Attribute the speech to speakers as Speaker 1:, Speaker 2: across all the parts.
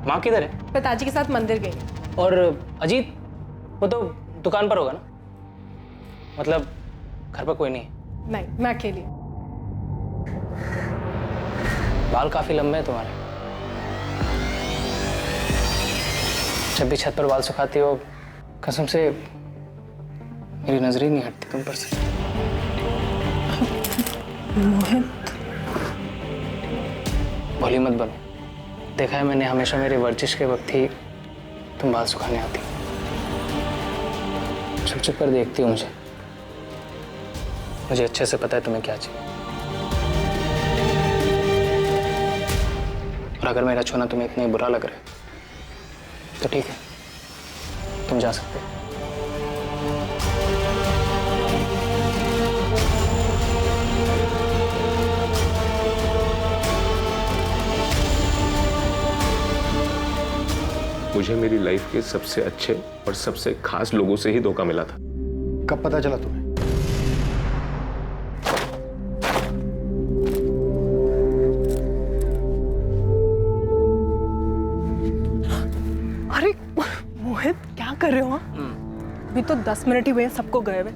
Speaker 1: माँ किधर है?
Speaker 2: पिताजी के साथ मंदिर गई है।
Speaker 1: और अजीत? वो तो दुकान पर होगा ना, मतलब घर पर कोई नहीं है?
Speaker 2: नहीं, मैं अकेली।
Speaker 1: बाल काफी लंबे हैं तुम्हारे। जब भी छत पर बाल सुखाती हो, कसम से मेरी नजर ही नहीं हटती तुम पर से।
Speaker 2: मोहित,
Speaker 1: भोली मत बनो। देखा है मैंने, हमेशा मेरी वर्जिश के वक्त ही तुम बाल सुखाने आती। छुप छुप कर देखती हो मुझे। मुझे अच्छे से पता है तुम्हें क्या चाहिए। और अगर मेरा छूना तुम्हें इतना ही बुरा लग रहा है तो ठीक है, तुम जा सकते हो।
Speaker 3: मुझे मेरी लाइफ के सबसे अच्छे और सबसे खास लोगों से ही धोखा मिला था।
Speaker 4: कब पता चला तुम्हें?
Speaker 2: अरे मोहित, क्या कर रहे हो? अभी तो 10 मिनट ही हुए हैं सबको गए हुए,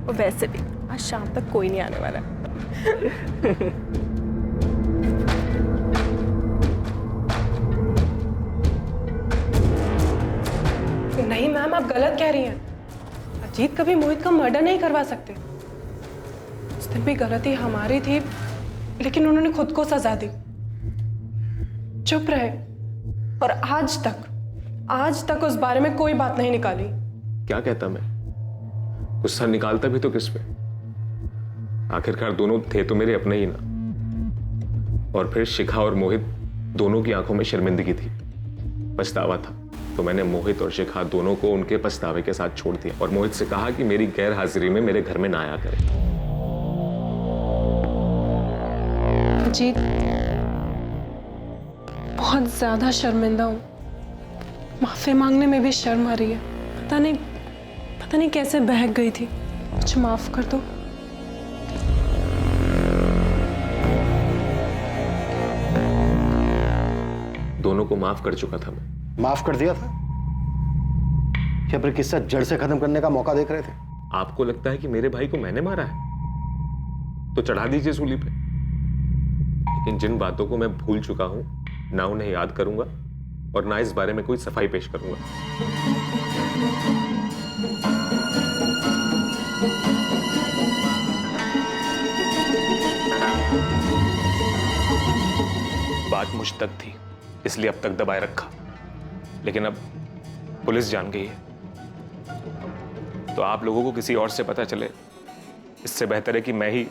Speaker 2: और वैसे भी आज शाम तक कोई नहीं आने वाला है। नहीं मैम, आप गलत कह रही हैं। अजीत कभी मोहित का मर्डर नहीं करवा सकते। उस दिन भी गलती हमारी थी, लेकिन उन्होंने खुद को सजा दी, चुप रहे, और आज तक उस बारे में कोई बात नहीं निकाली।
Speaker 3: क्या कहता मैं? गुस्सा निकालता भी तो किस पे? आखिरकार दोनों थे तो मेरे अपने ही ना। और फिर शिखा और मोहित दोनों की आंखों में शर्मिंदगी थी, पछतावा था। तो मैंने मोहित और शिखा दोनों को उनके पछतावे के साथ छोड़ दिया और मोहित से कहा कि मेरी गैर हाजिरी में मेरे घर में ना आया करे।
Speaker 2: अजीत, बहुत ज्यादा शर्मिंदा हूँ। माफी मांगने में भी शर्म आ रही है। पता नहीं कैसे बहक गई थी। कुछ माफ कर दो।
Speaker 3: दोनों को माफ कर चुका था मैं।
Speaker 4: माफ कर दिया था या फिर किस्सा जड़ से खत्म करने का मौका देख रहे थे?
Speaker 3: आपको लगता है कि मेरे भाई को मैंने मारा है तो चढ़ा दीजिए सूली पे। लेकिन जिन बातों को मैं भूल चुका हूं, ना उन्हें याद करूंगा और ना इस बारे में कोई सफाई पेश करूंगा। बात मुझ तक थी इसलिए अब तक दबाए रखा, लेकिन अब पुलिस जान गई है तो आप लोगों को किसी और से पता चले, इससे बेहतर है कि मैं ही।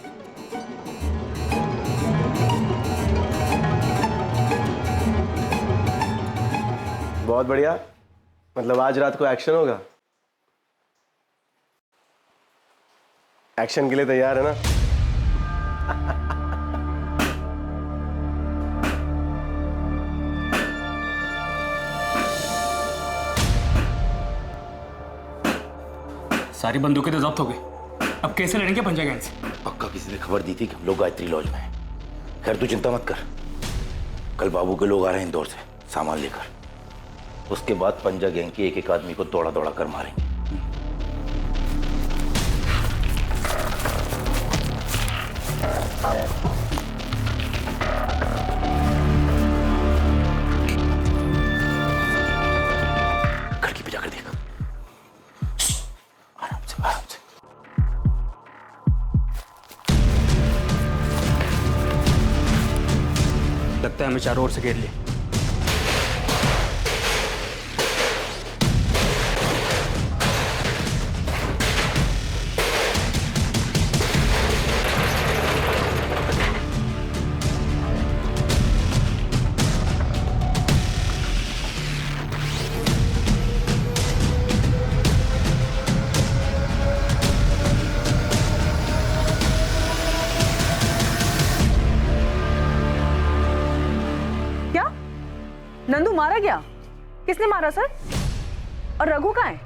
Speaker 5: बहुत बढ़िया, मतलब आज रात को एक्शन होगा। एक्शन के लिए तैयार है ना?
Speaker 6: सारी बंदूकें तो जब्त हो गई, अब कैसे लड़ेंगे पंजा गैंग से?
Speaker 7: पक्का किसी ने खबर दी थी कि हम लोग गायत्री लॉज में हैं। खैर तू चिंता मत कर, कल बाबू के लोग आ रहे हैं इंदौर से सामान लेकर। उसके बाद पंजा गैंग के एक एक आदमी को दौड़ा दौड़ा कर मारेंगे। खिड़की पे जाकर देख, आराम से आराम से।
Speaker 6: लगता है हमें चारों ओर से घेर लिया।
Speaker 8: नंदू मारा गया? किसने मारा सर? और रघु कहाँ है?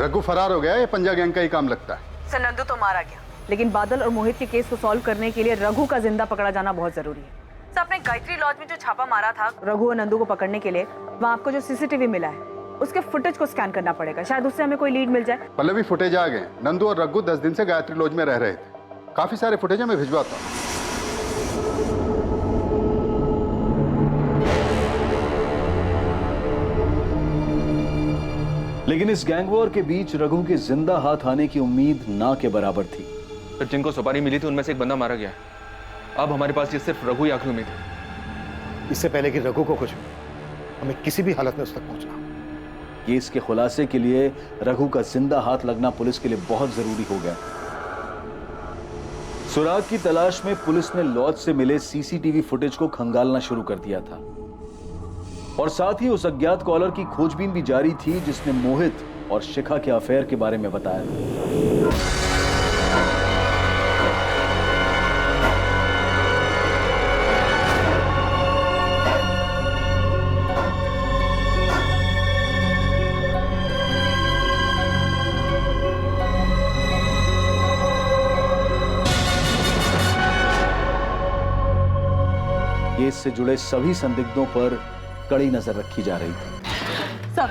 Speaker 9: रघु फरार हो गया, ये पंजा गैंग का ही काम लगता है।
Speaker 8: सर नंदू तो मारा गया, लेकिन बादल और मोहित के केस को सॉल्व करने के लिए रघु का जिंदा पकड़ा जाना बहुत जरूरी है। सर आपने गायत्री लॉज में जो छापा मारा था रघु और नंदू को पकड़ने के लिए, वहाँ आपको जो सीसीटीवी मिला है उसके फुटेज को स्कैन करना पड़ेगा, शायद उससे हमें कोई लीड मिल जाए।
Speaker 9: पल्लवी फुटेज आ गए। नंदू और रघु 10 दिन से गायत्री लॉज में रह रहे थे। काफी सारे फुटेज है, मैं भिजवाता हूँ।
Speaker 10: लेकिन इस गैंग वॉर के बीच रघु के जिंदा हाथ आने की उम्मीद ना के बराबर थी।
Speaker 3: फिर जिनको सुपारी मिली थी उनमें से एक बंदा मारा गया। अब हमारे पास ये सिर्फ रघु ही आखिरी उम्मीद है।
Speaker 4: इससे पहले कि रघु को कुछ हमें किसी भी हालत में उस तक पहुंचना।
Speaker 10: केस के खुलासे के लिए रघु का जिंदा हाथ लगना पुलिस के लिए बहुत जरूरी हो गया। सुराग की तलाश में पुलिस ने लॉज से मिले सीसीटीवी फुटेज को खंगालना शुरू कर दिया था और साथ ही उस अज्ञात कॉलर की खोजबीन भी जारी थी जिसने मोहित और शिखा के अफेयर के बारे में बताया था। केस से जुड़े सभी संदिग्धों पर कड़ी नजर रखी जा रही थी।
Speaker 8: सर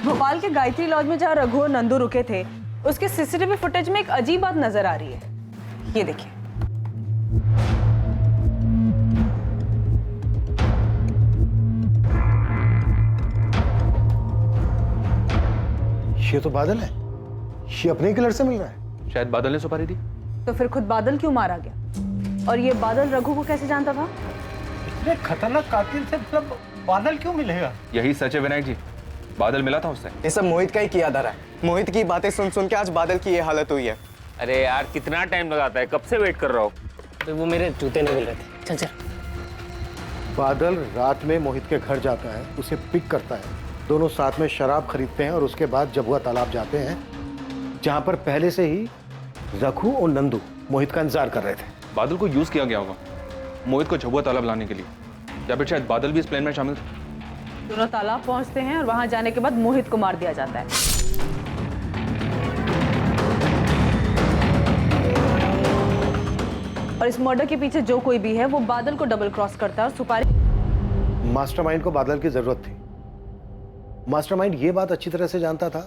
Speaker 8: भोपाल के गायत्री लॉज में जहाँ रघु और नंदू रुके थे उसके सीसीटीवी फुटेज में एक अजीब बात नजर आ रही है। ये देखिए।
Speaker 4: ये तो बादल है, ये अपने ही कलर से मिल रहा है।
Speaker 3: शायद बादल ने सुपारी दी।
Speaker 8: तो फिर खुद बादल क्यों मारा गया? और ये बादल रघु को कैसे जानता था?
Speaker 11: इतने खतरनाक कातिल से मतलब बादल क्यों मिलेगा?
Speaker 3: यही सच है विनायक जी, बादल मिला था उससे।
Speaker 1: ये सब मोहित का ही किया धरा है। मोहित की बातें सुन सुन के आज बादल की ये हालत हुई है।
Speaker 3: अरे यार कितना टाइम लगाता है, कब से वेट कर रहा हूँ।
Speaker 1: तो वो मेरे जूते नहीं मिल रहे थे। चल चल।
Speaker 4: बादल रात में मोहित के घर जाता है, उसे पिक करता है, दोनों साथ में शराब खरीदते हैं और उसके बाद जबुआ तालाब जाते हैं जहां पर पहले से ही रघु और नंदू मोहित का इंतजार कर रहे थे।
Speaker 3: बादल को यूज किया गया होगा मोहित को झबुआ तालाब लाने के लिए, या फिर शायद बादल भी इस प्लान में शामिल थे।
Speaker 8: दोनों तालाब पहुंचते हैं और वहां जाने के बाद मोहित को मार दिया जाता है। और इस मर्डर के पीछे जो कोई भी है वो बादल को डबल क्रॉस करता है और सुपारी।
Speaker 4: मास्टरमाइंड को बादल की जरूरत थी। मास्टरमाइंड ये बात अच्छी तरह से जानता था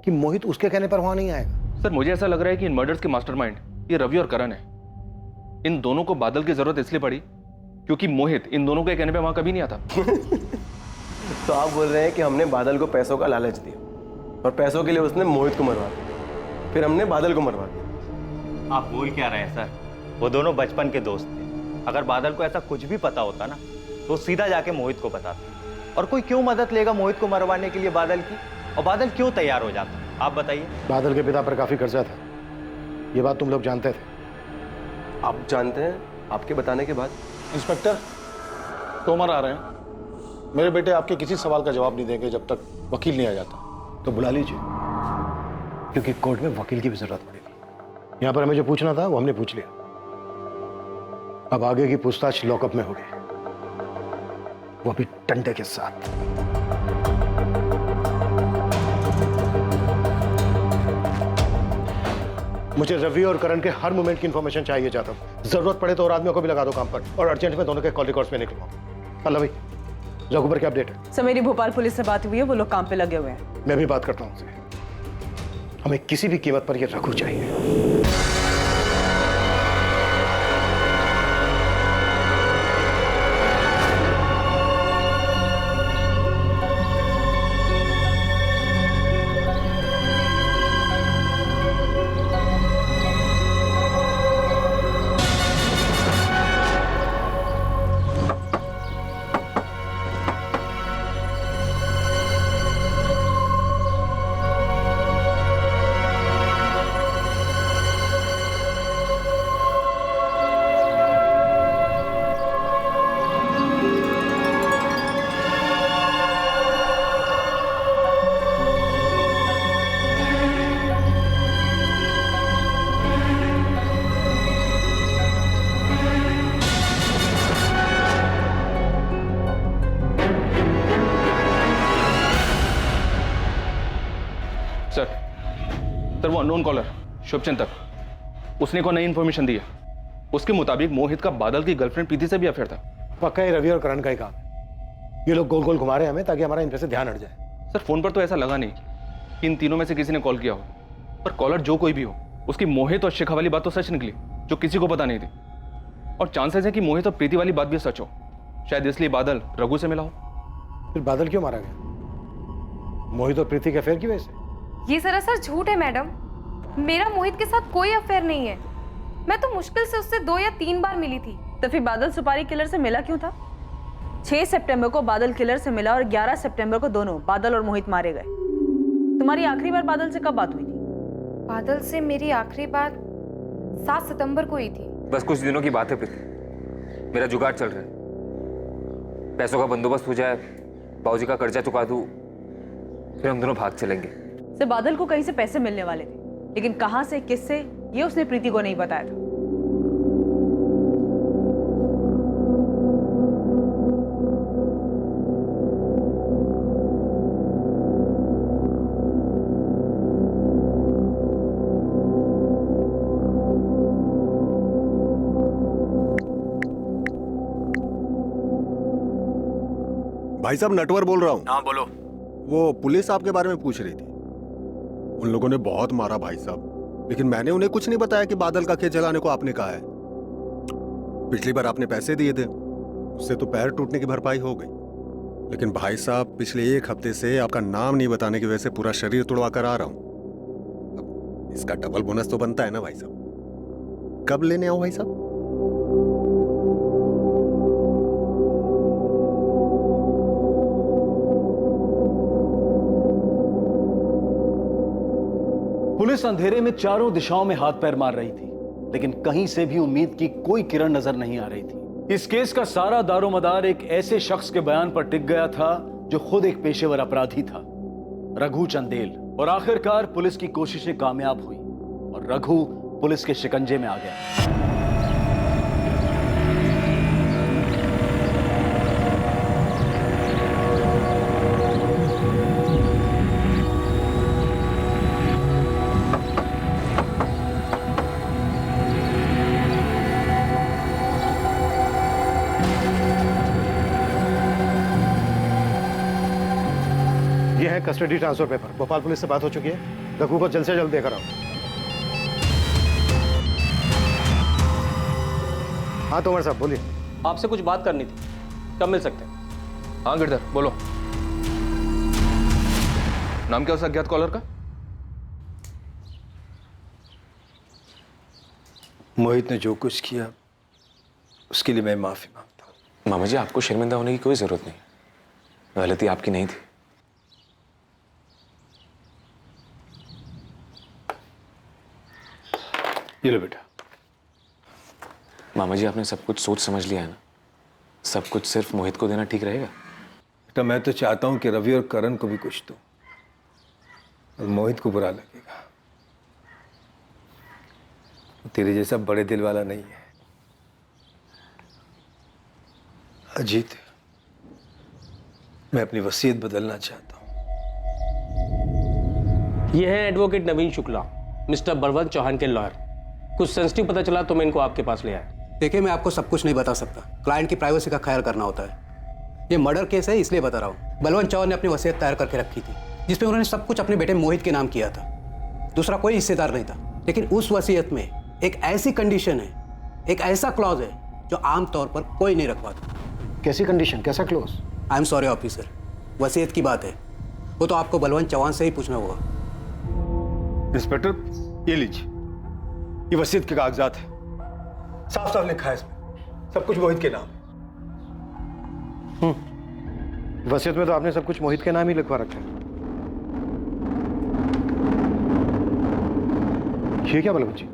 Speaker 4: कि मोहित उसके कहने पर वहां नहीं आएगा।
Speaker 3: सर मुझे ऐसा लग रहा है कि इन मर्डर्स के मास्टरमाइंड ये रवि और करण है। इन दोनों को बादल की जरूरत इसलिए पड़ी क्योंकि मोहित इन दोनों के कहने पे वहां कभी नहीं आता।
Speaker 5: तो आप बोल रहे हैं कि हमने बादल को पैसों का लालच दिया और पैसों के लिए उसने मोहित को मरवा दिया, फिर हमने बादल को मरवा दिया।
Speaker 11: आप बोल क्या रहे हैं सर? वो दोनों बचपन के दोस्त थे। अगर बादल को ऐसा कुछ भी पता होता ना तो सीधा जाके मोहित को बताता। और कोई क्यों मदद लेगा मोहित को मरवाने के लिए बादल की? और बादल क्यों तैयार हो जाता? आप बताइए।
Speaker 4: बादल के पिता पर काफी कर्जा था, ये बात तुम लोग जानते थे।
Speaker 5: आप जानते हैं आपके बताने के बाद?
Speaker 12: इंस्पेक्टर तोमर आ रहे हैं। मेरे बेटे आपके किसी सवाल का जवाब नहीं देंगे जब तक वकील नहीं आ जाता।
Speaker 4: तो बुला लीजिए, क्योंकि कोर्ट में वकील की भी जरूरत पड़ेगी। यहाँ पर हमें जो पूछना था वो हमने पूछ लिया। अब आगे की पूछताछ लॉकअप में होगी, वो भी डंडे के साथ। मुझे रवि और करण के हर मोमेंट की इंफॉर्मेशन चाहिए जाता हूं। जरूरत पड़े तो और आदमियों को भी लगा दो काम पर, और अर्जेंट में दोनों के कॉल रिकॉर्ड्स में निकलवाओ। अल्लाह भाई, रघु पर क्या अपडेट है?
Speaker 8: सर मेरी भोपाल पुलिस से बात हुई है, वो लोग काम पे लगे हुए हैं।
Speaker 4: मैं भी बात करता हूं उनसे। हमें किसी भी कीमत पर यह रघु चाहिए।
Speaker 3: सर वो अननोन कॉलर शुभचिंतक, उसने को नई इन्फॉर्मेशन दी है।
Speaker 6: उसके मुताबिक मोहित का बादल की गर्लफ्रेंड प्रीति से भी अफेयर था।
Speaker 4: पक्का ही रवि और करण का ही काम है। ये लोग गोल गोल घुमा रहे हैं हमें ताकि हमारा इन पे से ध्यान हट जाए।
Speaker 6: सर फोन पर तो ऐसा लगा नहीं कि इन तीनों में से किसी ने कॉल किया हो, पर कॉलर जो कोई भी हो, उसकी मोहित और शिखा वाली बात तो सच निकली जो किसी को पता नहीं थी। और चांसेस है कि मोहित और प्रीति वाली बात भी सच हो, शायद इसलिए बादल रघु से मिला हो।
Speaker 4: फिर बादल क्यों मारा गया? मोहित और प्रीति के अफेयर की वजह से?
Speaker 13: ये सरासर झूठ है मैडम। मेरा मोहित के साथ कोई अफेयर नहीं है। मैं तो मुश्किल से उससे 2 या 3 बार मिली थी।
Speaker 8: तो फिर बादल सुपारी किलर से मिला क्यों था? 6 सितंबर को बादल किलर से मिला और 11 सितंबर को दोनों बादल और मोहित मारे गए। तुम्हारी आखिरी बार बादल से कब बात हुई थी?
Speaker 13: बादल से मेरी आखिरी बात 7 सितंबर को ही थी।
Speaker 14: बस कुछ दिनों की बात है प्रीति। मेरा जुगाड़ चल रहा है, पैसों का बंदोबस्त हो जाए, बाबूजी का कर्जा चुका दूं, फिर हम दोनों भाग चलेंगे।
Speaker 8: से बादल को कहीं से पैसे मिलने वाले थे, लेकिन कहां से, किससे, ये उसने प्रीति को नहीं बताया था।
Speaker 15: भाई साहब नटवर बोल रहा हूँ।
Speaker 6: हाँ बोलो।
Speaker 15: वो पुलिस आपके बारे में पूछ रही थी। उन लोगों ने बहुत मारा भाई साहब, लेकिन मैंने उन्हें कुछ नहीं बताया कि बादल का खेत जलाने को आपने कहा है। पिछली बार आपने पैसे दिए थे, उससे तो पैर टूटने की भरपाई हो गई, लेकिन भाई साहब पिछले 1 हफ्ते से आपका नाम नहीं बताने की वजह से पूरा शरीर तुड़वा कर आ रहा हूं। अब इसका डबल बोनस तो बनता है ना भाई साहब। कब लेने आओ भाई साहब?
Speaker 10: पुलिस अंधेरे में चारों दिशाओं में हाथ पैर मार रही थी, लेकिन कहीं से भी उम्मीद की कोई किरण नजर नहीं आ रही थी। इस केस का सारा दारोमदार एक ऐसे शख्स के बयान पर टिक गया था जो खुद एक पेशेवर अपराधी था, रघु चंदेल। और आखिरकार पुलिस की कोशिशें कामयाब हुई और रघु पुलिस के शिकंजे में आ गया।
Speaker 4: ये है custody transfer paper. Bhopal police से बात हो चुकी है, रघु को जल्द से जल्द देकर आओ। हाँ तोमर साहब बोलिए।
Speaker 6: आपसे कुछ बात करनी थी, कब मिल सकते हैं? हाँ गिरधर बोलो। नाम क्या उस अज्ञात कॉलर का?
Speaker 5: मोहित ने जो कुछ किया उसके लिए मैं माफी मांगता हूँ।
Speaker 3: मामा जी आपको शर्मिंदा होने की कोई जरूरत नहीं, गलती आपकी नहीं थी।
Speaker 5: ये लो बेटा।
Speaker 3: मामा जी आपने सब कुछ सोच समझ लिया है ना? सब कुछ सिर्फ मोहित को देना ठीक रहेगा?
Speaker 5: बेटा मैं तो चाहता हूं कि रवि और करण को भी कुछ दो, और मोहित को बुरा लगेगा। वो तेरे जैसा बड़े दिल वाला नहीं है। अजीत, मैं अपनी वसीयत बदलना चाहता हूं।
Speaker 16: ये है एडवोकेट नवीन शुक्ला, मिस्टर बलवंत चौहान के लॉयर। कुछ सेंसिटिव पता चला तो मैं इनको आपके पास ले आया।
Speaker 17: देखिए मैं आपको सब कुछ नहीं बता सकता, क्लाइंट की प्राइवेसी का ख्याल करना होता है। ये मर्डर केस है इसलिए बता रहा हूँ। बलवंत चौहान ने अपनी वसीयत तैयार करके रखी थी जिसमें उन्होंने सब कुछ अपने बेटे मोहित के नाम किया था। दूसरा कोई हिस्सेदार नहीं था, लेकिन उस वसीयत में एक ऐसी कंडीशन है, एक ऐसा क्लॉज है जो आमतौर पर कोई नहीं रखवाता।
Speaker 4: कैसी कंडीशन, कैसा clause?
Speaker 17: I am sorry officer, वसीयत की बात है, वो तो आपको बलवंत चौहान से ही पूछना होगा।
Speaker 5: इंस्पेक्टर ये लीजिए, ये वसीयत के कागजात है। साफ साफ लिखा है इसमें, सब कुछ मोहित के नाम है।
Speaker 4: वसीयत में तो आपने सब कुछ मोहित के नाम ही लिखवा रखा है। ये क्या बलवंत जी,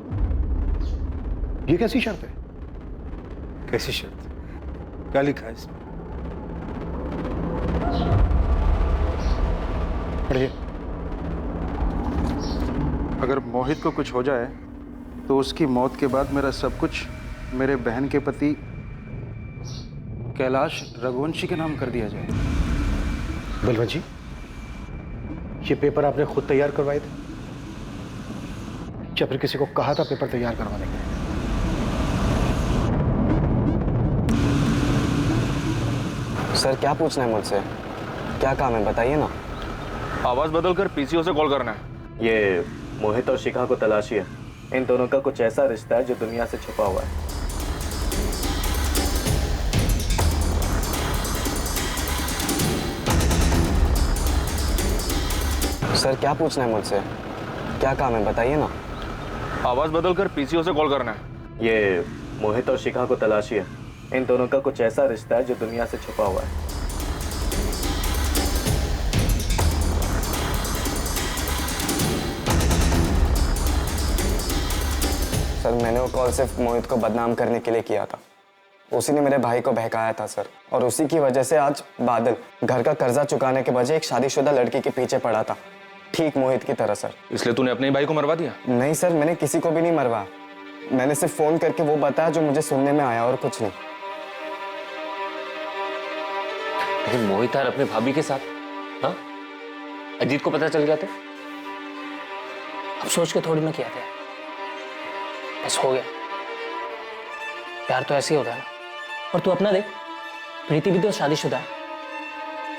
Speaker 4: ये कैसी शर्त है?
Speaker 5: कैसी शर्त? क्या लिखा है इसमें?
Speaker 4: पढ़िए।
Speaker 12: अगर मोहित को कुछ हो जाए तो उसकी मौत के बाद मेरा सब कुछ मेरे बहन के पति कैलाश रघुवंशी के नाम कर दिया जाए।
Speaker 4: बलवंत जी, ये पेपर आपने खुद तैयार करवाए थे या फिर किसी को कहा था पेपर तैयार करवाने के लिए?
Speaker 18: सर क्या पूछना है मुझसे? क्या काम है बताइए ना।
Speaker 6: आवाज बदल कर पीसीओ से कॉल करना है।
Speaker 5: ये मोहित और शिखा को तलाशी है। इन दोनों का कुछ ऐसा रिश्ता है जो दुनिया से छुपा हुआ है।
Speaker 18: सर क्या पूछना है मुझसे? क्या काम है बताइए ना।
Speaker 6: आवाज बदल कर पीसीओ से कॉल करना है।
Speaker 5: ये मोहित और शिखा को तलाशी है। इन दोनों का कुछ ऐसा रिश्ता है जो दुनिया से छुपा हुआ है।
Speaker 18: सर मैंने वो कॉल सिर्फ मोहित को बदनाम करने के लिए किया था। उसी ने मेरे भाई को बहकाया था सर, और उसी की वजह से आज बादल घर का कर्जा चुकाने के बजाय एक शादीशुदा लड़की के पीछे पड़ा था, ठीक मोहित की तरह सर।
Speaker 6: इसलिए तूने अपने ही भाई को मरवा दिया?
Speaker 18: नहीं सर, मैंने किसी को भी नहीं मरवा। मैंने सिर्फ फोन करके वो बताया जो मुझे सुनने में आया, और कुछ नहीं।
Speaker 14: लेकिन मोहित यार अपने भाभी के साथ, हाँ? अजीत को पता चल गया तो?
Speaker 1: अब सोच के थोड़ी ना किया था, बस हो गया। प्यार तो ऐसे ही होता है ना। और तू अपना देख, प्रीति भी तो शादीशुदा है।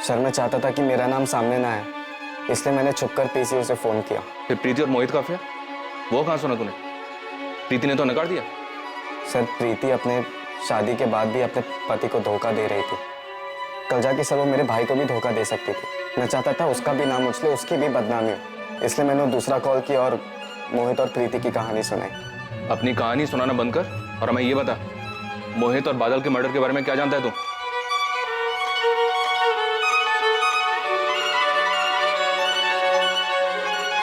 Speaker 18: सर मैं चाहता था कि मेरा नाम सामने ना आए, इसलिए मैंने छुपकर पीसीओ से फोन किया।
Speaker 6: फिर प्रीति और मोहित का अफेयर वो कहाँ सुना तूने? प्रीति ने तो नकार दिया।
Speaker 18: सर प्रीति अपने शादी के बाद भी अपने पति को धोखा दे रही थी। कल जाके सर वो मेरे भाई को भी धोखा दे सकती थी। मैं चाहता था उसका भी नाम उछले, उसकी भी बदनामी हो, इसलिए मैंने दूसरा कॉल किया और मोहित और प्रीति की कहानी सुनाई।
Speaker 6: अपनी कहानी सुनाना बंद कर और हमें ये बता, मोहित और बादल के मर्डर के बारे में क्या जानता है तू?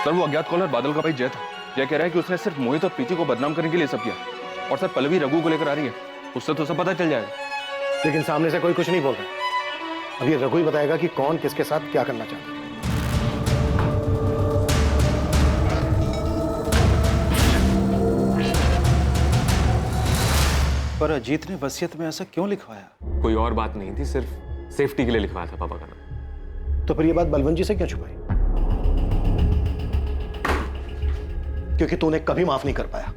Speaker 6: सर वो अज्ञात कॉलर बादल का भाई जय था। जय कह रहा है कि उसने सिर्फ मोहित और प्रीति को बदनाम करने के लिए सब किया। और सर पल्लवी रघु को लेकर आ रही है, उससे तो सब पता चल जाएगा।
Speaker 4: लेकिन सामने से कोई कुछ नहीं बोल रहा। अब ये रघु ही बताएगा कि कौन किसके साथ क्या करना चाहता है।
Speaker 10: पर अजीत ने वसीयत में ऐसा क्यों लिखवाया?
Speaker 3: कोई और बात नहीं थी, सिर्फ सेफ्टी के लिए लिखवाया था पापा का नाम।
Speaker 4: तो फिर ये बात बलवंत जी से क्यों छुपाई? क्योंकि तूने कभी माफ नहीं कर पाया।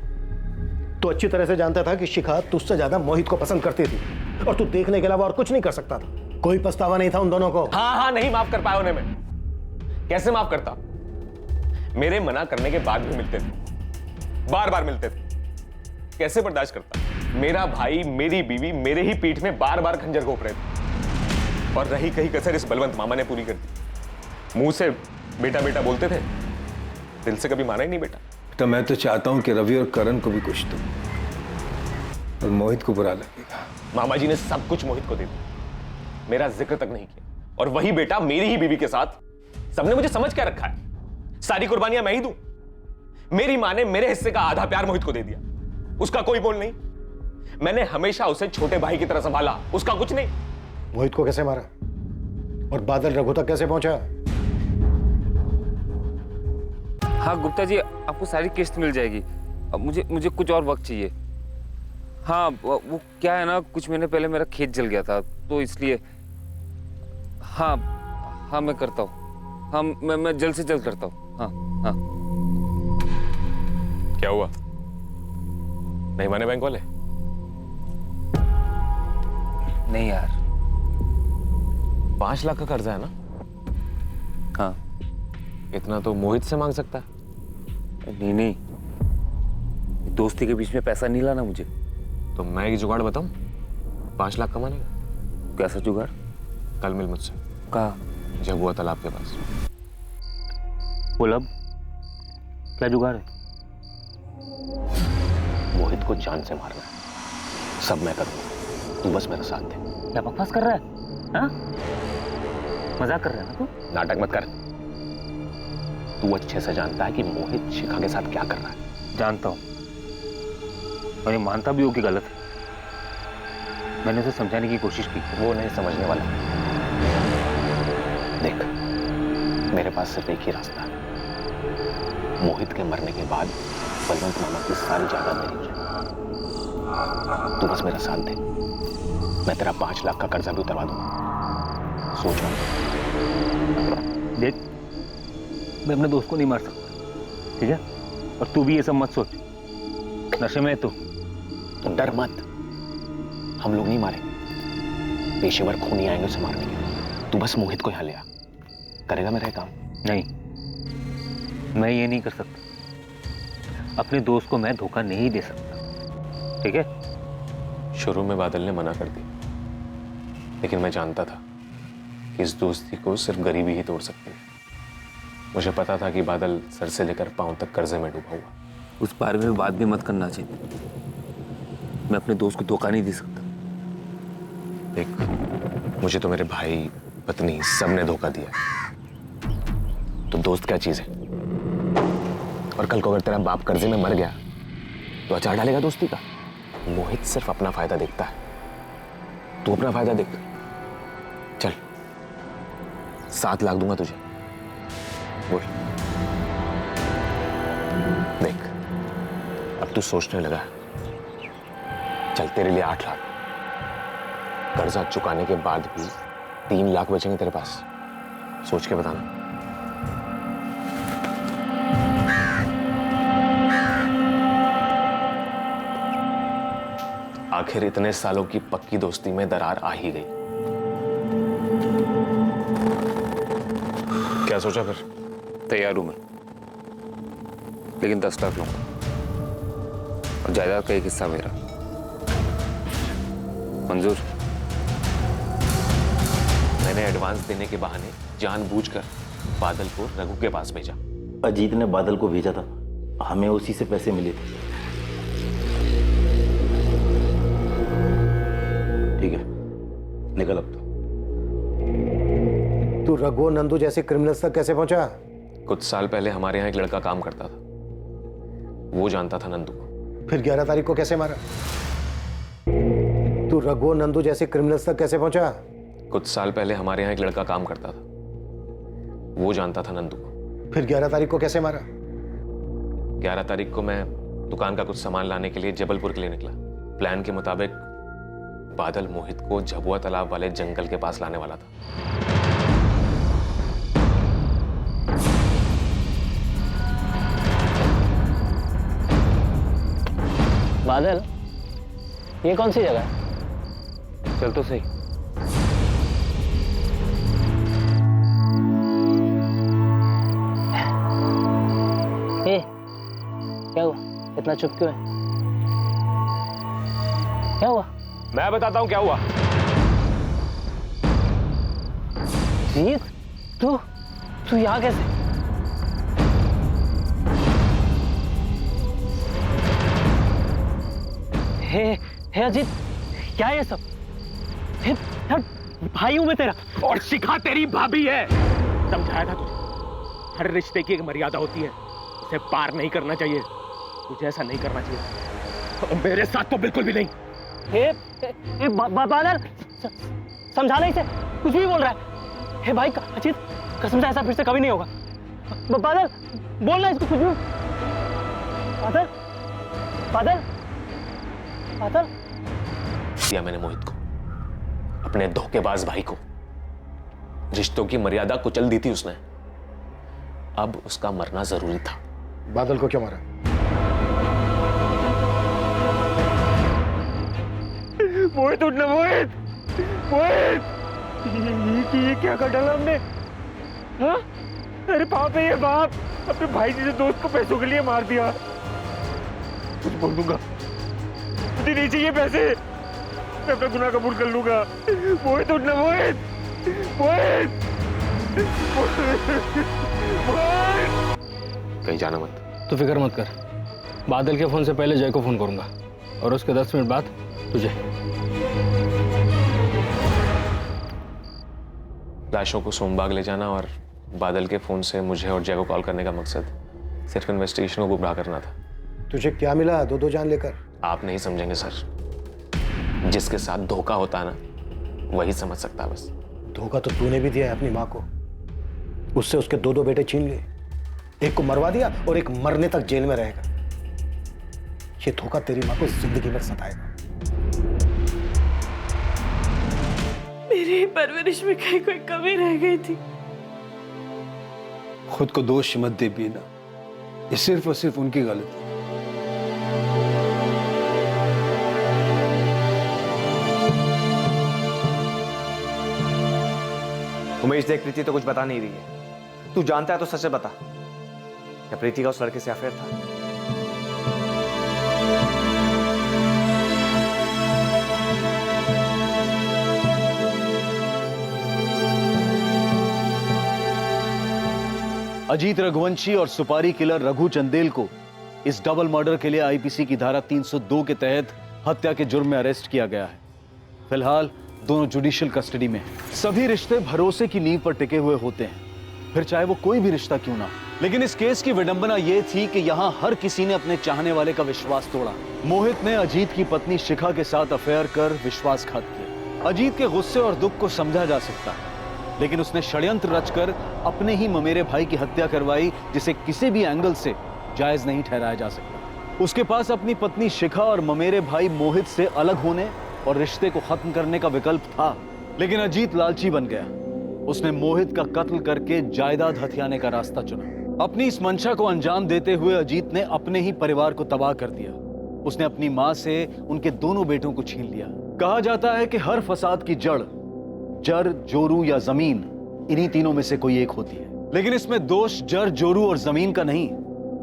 Speaker 4: तू अच्छी तरह से जानता था कि शिखा तुझसे ज्यादा मोहित को पसंद करती थी, और तू देखने के अलावा और कुछ नहीं कर सकता था। कोई पछतावा नहीं था उन दोनों को।
Speaker 3: हाँ, नहीं माफ कर पाया उन्हें मैं। कैसे माफ करता? मेरे मना करने के बाद भी मिलते थे, बार बार मिलते थे। कैसे बर्दाश्त करता? मेरा भाई, मेरी बीवी मेरे ही पीठ में बार बार खंजर घोंप रहे थे, और रही कहीं कसर इस बलवंत मामा ने पूरी कर दी। मुंह से बेटा बेटा बोलते थे, दिल से कभी माना ही नहीं बेटा।
Speaker 19: तो मैं तो चाहता हूं कि रवि और करण को भी कुछ दो, और मोहित को बुरा लगेगा।
Speaker 3: मामा जी ने सब कुछ मोहित को दे दिया, मेरा जिक्र तक नहीं किया। और वही बेटा मेरी ही बीवी के साथ। सबने मुझे समझ क्या रखा है? सारी कुर्बानियां मैं ही दूं। मेरी मां ने मेरे हिस्से का आधा प्यार मोहित को दे दिया, उसका कोई बोल नहीं। मैंने हमेशा उसे छोटे भाई की तरह संभाला, उसका कुछ नहीं।
Speaker 4: मोहित को कैसे मारा और बादल रघु तक कैसे पहुंचा?
Speaker 14: हाँ गुप्ता जी, आपको सारी किस्त मिल जाएगी। अब मुझे कुछ और वक्त चाहिए। हाँ वो क्या है ना, कुछ महीने पहले मेरा खेत जल गया था, तो इसलिए। हाँ मैं करता हूँ। हाँ मैं जल्द से जल्द करता हूँ। हाँ।
Speaker 3: क्या हुआ? नहीं माने बैंक वाले?
Speaker 14: नहीं यार।
Speaker 3: 5 लाख का कर्जा है ना?
Speaker 14: हाँ।
Speaker 3: इतना तो मोहित से मांग सकता है।
Speaker 14: नहीं, दोस्ती के बीच में पैसा नहीं लाना मुझे।
Speaker 3: तो मैं एक जुगाड़ बताऊं? 5 लाख कमाने का।
Speaker 14: कैसा जुगाड़?
Speaker 3: कल मिल मुझसे।
Speaker 14: कहाँ?
Speaker 3: जगुआ तालाब के पास।
Speaker 14: बोल अब क्या जुगाड़ है?
Speaker 3: मोहित को जान से मारना है। सब मैं करूंगा, तू बस मेरा साथ दे।
Speaker 14: क्या बकवास कर रहा है? हाँ? मजाक कर रहा है ना तू?
Speaker 3: नाटक मत कर। तू अच्छे से जानता है कि मोहित शिखा के साथ क्या कर रहा है।
Speaker 14: जानता हूं, और ये मानता भी हो कि गलत है। मैंने उसे समझाने की कोशिश की।
Speaker 3: वो नहीं समझने वाला। देख, मेरे पास सिर्फ एक ही रास्ता है। मोहित के मरने के बाद बलवंत मामा की सारी जायदाद मेरी हो जाए। तू बस मेरा साथ दे, मैं तेरा 5 लाख का कर्जा भी उतरवा दूंगा। सोच
Speaker 14: देख, मैं अपने दोस्त को नहीं मार सकता, ठीक है? और तू भी ये सब मत सोच। नशे में है तू।
Speaker 3: डर मत, हम लोग नहीं मारेंगे। पेशेवर खूनी आएंगे उसे मारने के लिए। तू बस मोहित को यहाँ ले आ, करेगा मेरा काम?
Speaker 11: नहीं, मैं ये नहीं कर सकता। अपने दोस्त को मैं धोखा नहीं दे सकता, ठीक है?
Speaker 3: शुरू में बादल ने मना कर दिया, लेकिन मैं जानता था कि इस दोस्ती को सिर्फ गरीबी ही तोड़ सकती है। मुझे पता था कि बादल सर से लेकर पांव तक कर्जे में डूबा हुआ।
Speaker 14: उस बारे में बात भी मत करना चाहिए। मैं अपने दोस्त को धोखा नहीं दे सकता।
Speaker 3: देख, मुझे तो मेरे भाई, पत्नी सबने धोखा दिया, तो दोस्त क्या चीज है? और कल को अगर तेरा बाप कर्जे में मर गया तो अचार डालेगा दोस्ती का? मोहित सिर्फ अपना फायदा देखता है, तू अपना फायदा देख। चल, 7 लाख दूंगा तुझे, बोल। देख, अब तू सोचने लगा, चल तेरे लिए 8 लाख, कर्जा चुकाने के बाद भी 3 लाख बचेंगे तेरे पास। सोच के बताना। आखिर इतने सालों की पक्की दोस्ती में दरार आ ही गई। क्या सोचा फिर?
Speaker 14: तैयार हूं मैं, लेकिन 10 लाख लूंगा और जायदाद का एक हिस्सा मेरा। मंजूर?
Speaker 3: मैंने एडवांस देने के बहाने जानबूझकर बादल को रघु के पास भेजा।
Speaker 7: अजीत ने बादल को भेजा था, हमें उसी से पैसे मिले थे। ठीक है, निकल अब
Speaker 4: तू रघु और नंदू जैसे क्रिमिनल्स तक कैसे पहुंचा?
Speaker 3: कुछ साल पहले हमारे यहाँ एक लड़का काम करता था, वो जानता था नंदू को।
Speaker 4: फिर 11 तारीख को कैसे मारा? तू रघु और नंदू जैसे क्रिमिनल्स तक कैसे पहुंचा?
Speaker 3: कुछ साल पहले हमारे यहाँ एक लड़का काम करता था, वो जानता था नंदू को।
Speaker 4: फिर 11 तारीख को कैसे मारा?
Speaker 3: 11 तारीख को मैं दुकान का कुछ सामान लाने के लिए जबलपुर के लिए निकला। प्लान के मुताबिक बादल मोहित को झबुआ तालाब वाले जंगल के पास लाने वाला था।
Speaker 1: बादल, ये कौन सी जगह है?
Speaker 14: चल तो सही।
Speaker 1: ए, क्या हुआ? इतना चुप क्यों है? क्या हुआ?
Speaker 14: मैं बताता हूं क्या हुआ।
Speaker 1: जीत, तू यहाँ कैसे? हे अजीत, क्या है ये सब? हे भाई हूं मैं तेरा।
Speaker 20: और शिखा तेरी भाभी है। समझाया था तुझे, हर रिश्ते की एक मर्यादा होती है, उसे पार नहीं करना चाहिए। तुझे ऐसा नहीं करना चाहिए, और मेरे साथ तो बिल्कुल भी नहीं।
Speaker 1: बादल, समझा नहीं से, कुछ भी बोल रहा है। हे भाई अजीत, कसम से ऐसा फिर से कभी नहीं होगा। बादल, बोलना इसको कुछ भी। बादल, बादल, बादल।
Speaker 3: दिया मैंने मोहित को, अपने धोखेबाज भाई को। रिश्तों की मर्यादा कुचल दी थी उसने, अब उसका मरना जरूरी था।
Speaker 4: बादल को क्यों मारा?
Speaker 20: मोहित उठना, मोहित, मोहित। ये क्या कर डाला हमने? हाँ? अरे बाप है ये बाप, अपने भाई जी से दोस्त को पैसों के लिए मार दिया। कुछ बोल दूंगा, मुझे नहीं चाहिए पैसे, मैं अपना गुनाह कबूल कर लूंगा। मोहित उठना, मोहित, मोहित, मोहित।
Speaker 3: कहीं जाना मत।
Speaker 1: तू फिक्र मत कर, बादल के फोन से पहले जय को फोन करूंगा और उसके 10 मिनट बाद तुझे।
Speaker 3: लाशों को सोमबाग ले जाना और बादल के फोन से मुझे और जय को कॉल करने का मकसद सिर्फ इन्वेस्टिगेशन को गुमराह करना था।
Speaker 4: तुझे क्या मिला 2-2 जान लेकर?
Speaker 3: आप नहीं समझेंगे सर, जिसके साथ धोखा होता है ना, वही समझ सकता है बस।
Speaker 4: धोखा तो तूने भी दिया है अपनी माँ को, उससे उसके 2-2 बेटे छीन लिए, एक को मरवा दिया और एक मरने तक जेल में रहेगा। ये धोखा तेरी माँ को जिंदगी में सताएगा।
Speaker 2: मेरी परवरिश में कहीं कोई कमी रह गई थी।
Speaker 10: खुद को दोष मत दे बीना, ये सिर्फ और सिर्फ उनकी गलती।
Speaker 21: उमेश देख, प्रीति तो कुछ बता नहीं रही है। तू जानता है तो सच से बता, क्या प्रीति का उस लड़के से अफेयर था?
Speaker 10: अजीत रघुवंशी और सुपारी किलर रघु चंदेल को इस डबल मर्डर के लिए आईपीसी की धारा 302 के तहत हत्या के जुर्म में अरेस्ट किया गया है। फिलहाल दोनों जुडिशियल कस्टडी में हैं। सभी रिश्ते भरोसे की नींव पर टिके हुए होते हैं, फिर चाहे वो कोई भी रिश्ता क्यों ना हो। लेकिन इस केस की विडंबना यह थी कि यहाँ हर किसी ने अपने चाहने वाले का विश्वास तोड़ा। मोहित ने अजीत की पत्नी शिखा के साथ अफेयर कर विश्वासघात किया। अजीत के गुस्से और दुख को समझा जा सकता है, लेकिन उसने षड्यंत्र रचकर अपने ही ममेरे भाई की हत्या करवाई, जिसे किसी भी एंगल से जायज नहीं ठहराया जा सकता। उसके पास अपनी पत्नी शिखा और ममेरे भाई मोहित से अलग होने और रिश्ते को खत्म करने का विकल्प था, लेकिन अजीत लालची बन गया। उसने मोहित का कत्ल करके जायदाद हथियाने का रास्ता चुना। अपनी इस मंशा को अंजाम देते हुए अजीत ने अपने ही परिवार को तबाह कर दिया। उसने अपनी मां से उनके दोनों बेटों को छीन लिया। कहा जाता है कि हर फसाद की जड़ जर, जोरू या जमीन, इन्हीं तीनों में से कोई एक होती है। लेकिन इसमें दोष जर, जोरू और जमीन का नहीं,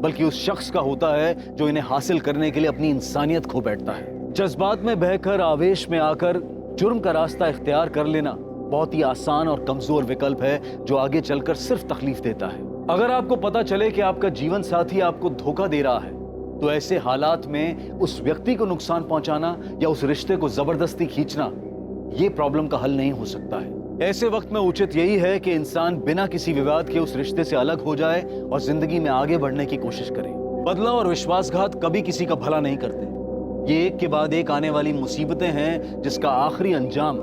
Speaker 10: बल्कि उस शख्स का होता है जो इन्हें हासिल करने के लिए अपनी इंसानियत खो बैठता है। जज्बात में बहकर, आवेश में आकर जुर्म का रास्ता इख्तियार कर लेना बहुत ही आसान और कमजोर विकल्प है, जो आगे चलकर सिर्फ तकलीफ देता है। अगर आपको पता चले कि आपका जीवन साथी आपको धोखा दे रहा है, तो ऐसे हालात में उस व्यक्ति को नुकसान पहुंचाना या उस रिश्ते को जबरदस्ती खींचना, ये प्रॉब्लम का हल नहीं हो सकता है। ऐसे वक्त में उचित यही है कि इंसान बिना किसी विवाद के उस रिश्ते से अलग हो जाए और जिंदगी में आगे बढ़ने की कोशिश करे। बदला और विश्वासघात कभी किसी का भला नहीं करते। ये एक के बाद एक आने वाली मुसीबतें हैं, जिसका आखिरी अंजाम